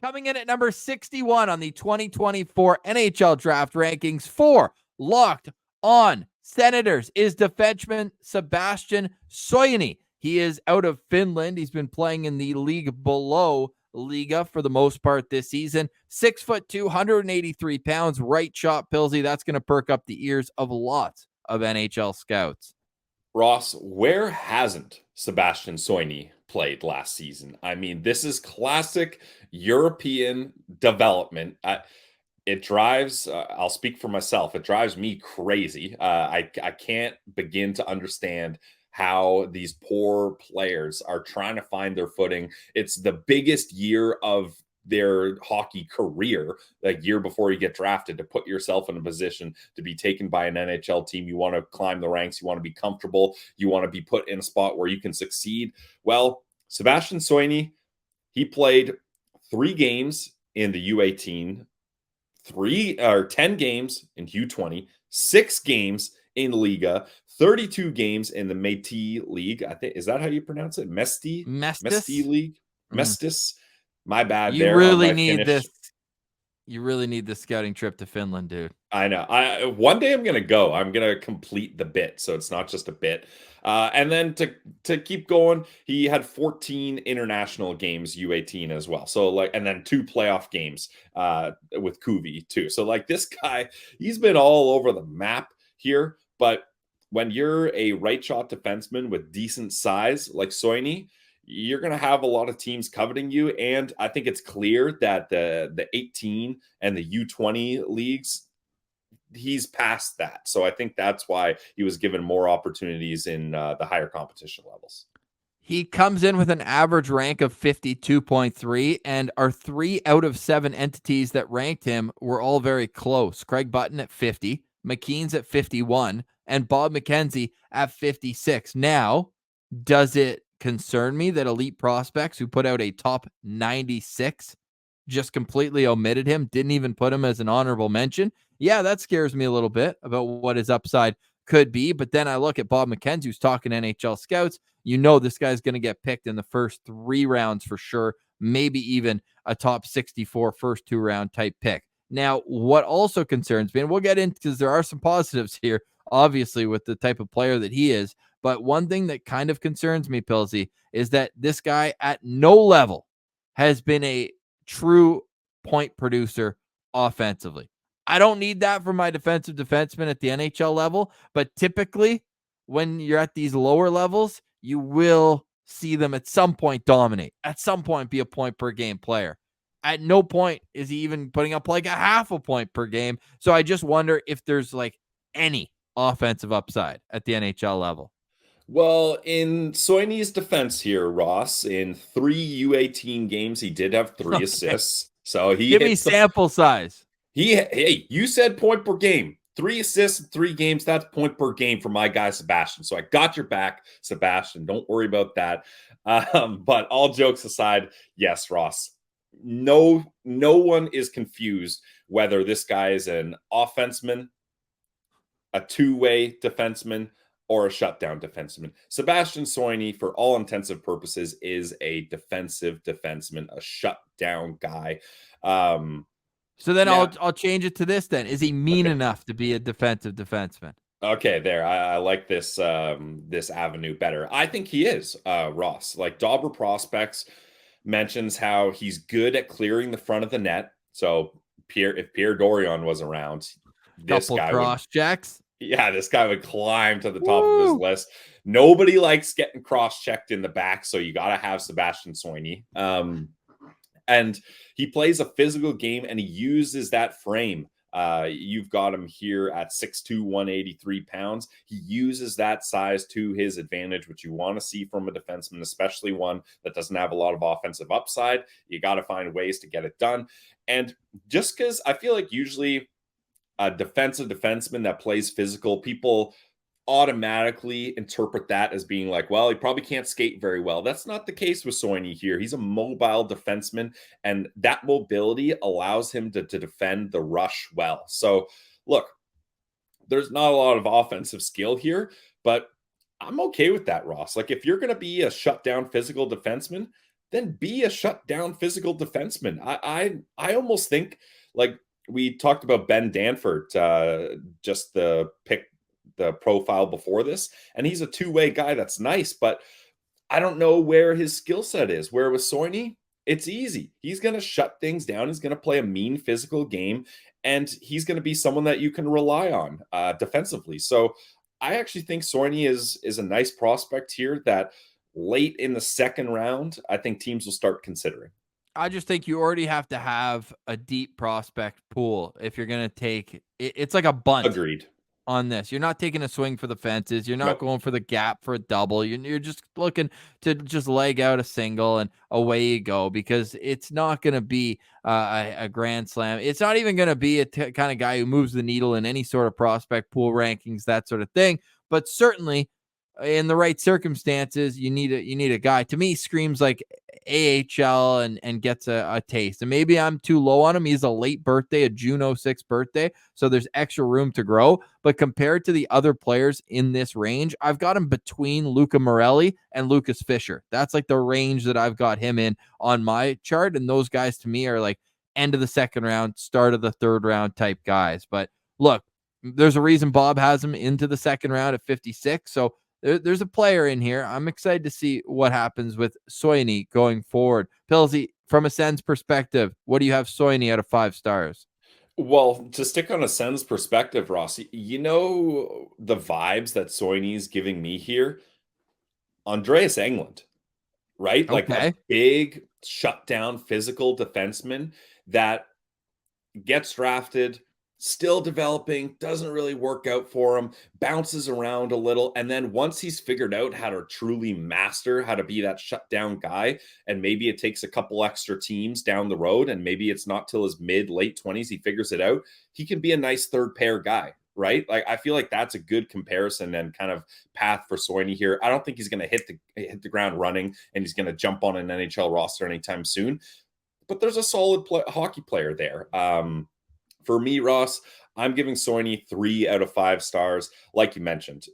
Coming in at number 61 on the 2024 NHL Draft Rankings for Locked On Senators is defenseman Sebastian Soini. He is out of Finland. He's been playing in the league below Liga for the most part this season. 6'2", 183 pounds, right shot, Pilsy. That's going to perk up the ears of lots of NHL scouts. Ross, where hasn't Sebastian Soini played last season? I mean, this is classic European development. It drives, I'll speak for myself, it drives me crazy. I can't begin to understand how these poor players are trying to find their footing. It's the biggest year of their hockey career, like year before you get drafted, to put yourself in a position to be taken by an NHL team. You want to climb the ranks, you want to be comfortable, you want to be put in a spot where you can succeed. Well, Sebastian Soini, he played 3 games in the U18, 10 games in U20, 6 games in Liga, 32 games in the Métis League. I think, is that how you pronounce it? Mestis League? Mestis. My bad. You really need this. You really need this scouting trip to Finland, dude. I know. One day I'm going to go. I'm going to complete the bit, so it's not just a bit. And then to keep going, he had 14 international games U18 as well. So and then 2 playoff games with Kuvi too. So this guy, he's been all over the map here. But when you're a right shot defenseman with decent size like Soini, you're going to have a lot of teams coveting you. And I think it's clear that the 18 and the U20 leagues, he's past that. So I think that's why he was given more opportunities in the higher competition levels. He comes in with an average rank of 52.3, and our 3 out of 7 entities that ranked him were all very close. Craig Button at 50, McKean's at 51, and Bob McKenzie at 56. Now, does it concern me that Elite Prospects, who put out a top 96, just completely omitted him, didn't even put him as an honorable mention? Yeah, that scares me a little bit about what his upside could be. But then I look at Bob McKenzie, who's talking NHL scouts. You know this guy's going to get picked in the first 3 rounds for sure, maybe even a top 64 first 2-round type pick. Now, what also concerns me, and we'll get into, because there are some positives here, obviously, with the type of player that he is, but one thing that kind of concerns me, Pilsy, is that this guy at no level has been a true point producer offensively. I don't need that from my defensive defenseman at the NHL level, but typically when you're at these lower levels, you will see them at some point dominate, at some point be a point per game player. At no point is he even putting up a half a point per game. So I just wonder if there's any offensive upside at the NHL level. Well, in Soini's defense here, Ross, in 3 U18 games, he did have 3 assists. So he give me sample size. Hey, you said point per game. 3 assists in 3 games. That's point per game for my guy, Sebastian. So I got your back, Sebastian. Don't worry about that. But all jokes aside, yes, Ross. No one is confused whether this guy is an offenseman, a 2-way defenseman, or a shutdown defenseman. Sebastian Soini, for all intensive purposes, is a defensive defenseman, a shutdown guy. So then I'll change it to this then. Is he mean enough to be a defensive defenseman? Okay, there. I like this this avenue better. I think he is, Ross. Dauber Prospects mentions how he's good at clearing the front of the net. So if Pierre Dorion was around, this couple guy cross checks. Yeah, this guy would climb to the top of his list. Nobody likes getting cross-checked in the back, so you got to have Sebastian Soini. And he plays a physical game, and he uses that frame. You've got him here at 6'2", 183 pounds. He uses that size to his advantage, which you want to see from a defenseman, especially one that doesn't have a lot of offensive upside. You got to find ways to get it done. And just because I feel like usually a defensive defenseman that plays physical, people automatically interpret that as being well, he probably can't skate very well. That's not the case with Soini here. He's a mobile defenseman, and that mobility allows him to defend the rush well. So look, there's not a lot of offensive skill here, but I'm okay with that, Ross. If you're going to be a shutdown physical defenseman, then be a shutdown physical defenseman. I almost think, like we talked about Ben Danford, just the profile before this, and he's a two-way guy that's nice, but I don't know where his skill set is. Where with Soini, it's easy. He's going to shut things down. He's going to play a mean physical game, and he's going to be someone that you can rely on defensively. So I actually think Soini is a nice prospect here that late in the second round, I think teams will start considering. I just think you already have to have a deep prospect pool if you're going to take it. It's like a bunt Agreed. on this. You're not taking a swing for the fences. You're not Nope. going for the gap for a double. You're just looking to just leg out a single and away you go, because it's not going to be a grand slam. It's not even going to be a kind of guy who moves the needle in any sort of prospect pool rankings, that sort of thing. But certainly in the right circumstances, you need a guy. To me, screams like AHL and gets a taste. And maybe I'm too low on him. He's a late birthday, a June 06 birthday, so there's extra room to grow. But compared to the other players in this range, I've got him between Luca Morelli and Lucas Fisher. That's like the range that I've got him in on my chart. And those guys to me are like end of the second round, start of the third round type guys. But look, there's a reason Bob has him into the second round at 56. So there's a player in here. I'm excited to see what happens with Soini going forward. Pilsy, from a Sens perspective, what do you have Soini out of 5 stars? Well, to stick on a Sens perspective, Ross, you know the vibes that Soini's giving me here? Andreas Englund, right? Like a Okay. big shutdown physical defenseman that gets drafted, still developing, doesn't really work out for him, bounces around a little. And then once he's figured out how to truly master how to be that shutdown guy, and maybe it takes a couple extra teams down the road, and maybe it's not till his late 20s he figures it out, he can be a nice third pair guy. Right. Like I feel like that's a good comparison and kind of path for Soini here. I don't think he's going to hit the ground running and he's going to jump on an NHL roster anytime soon, but there's a solid hockey player there. For me, Ross, I'm giving Soini 3 out of 5 stars. Like you mentioned,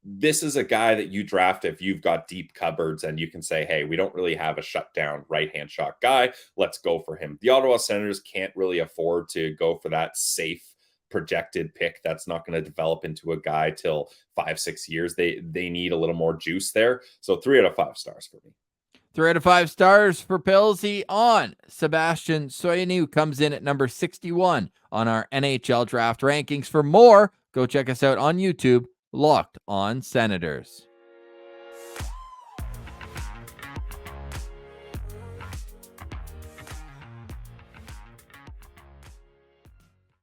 this is a guy that you draft if you've got deep cupboards and you can say, hey, we don't really have a shutdown right-hand shot guy. Let's go for him. The Ottawa Senators can't really afford to go for that safe projected pick that's not going to develop into a guy till 5-6 years. They need a little more juice there. So 3 out of 5 stars for me. 3 out of 5 stars for Pilsy on Sebastian Soini, who comes in at number 61 on our NHL draft rankings. For more, go check us out on YouTube, Locked On Senators.